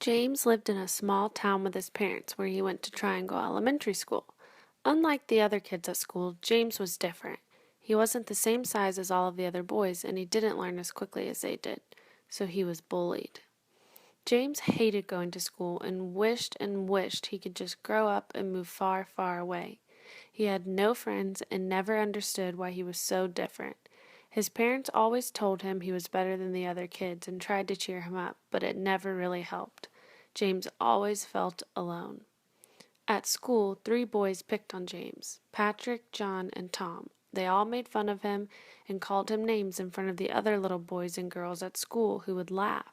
James lived in a small town with his parents where he went to Triangle Elementary School. Unlike the other kids at school, James was different. He wasn't the same size as all of the other boys, and he didn't learn as quickly as they did, so he was bullied. James hated going to school and wished he could just grow up and move far, far away. He had no friends and never understood why he was so different. His parents always told him he was better than the other kids and tried to cheer him up, but it never really helped. James always felt alone. At school, 3 boys picked on James: Patrick, John, and Tom. They all made fun of him and called him names in front of the other little boys and girls at school who would laugh.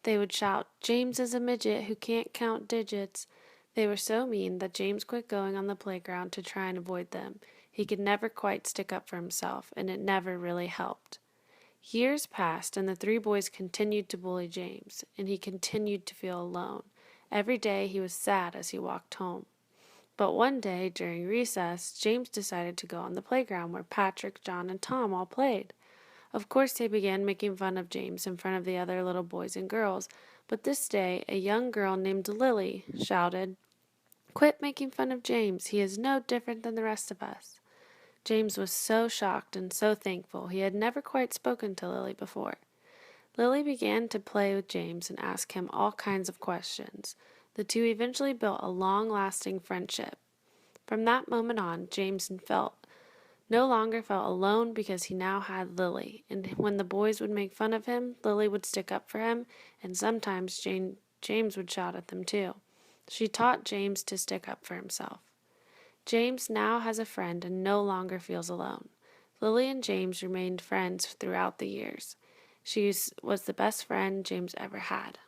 They would shout, "James is a midget who can't count digits." They were so mean that James quit going on the playground to try and avoid them. He could never quite stick up for himself, and it never really helped. Years passed, and the 3 boys continued to bully James, and he continued to feel alone. Every day he was sad as he walked home. But one day, during recess, James decided to go on the playground where Patrick, John, and Tom all played. Of course, they began making fun of James in front of the other little boys and girls, but this day a young girl named Lily shouted, "Quit making fun of James. He is no different than the rest of us." James was so shocked and so thankful. He had never quite spoken to Lily before. Lily began to play with James and ask him all kinds of questions. The two eventually built a long-lasting friendship. From that moment on, James no longer felt alone because he now had Lily, and when the boys would make fun of him, Lily would stick up for him, and sometimes James would shout at them too. She taught James to stick up for himself. James now has a friend and no longer feels alone. Lily and James remained friends throughout the years. She was the best friend James ever had.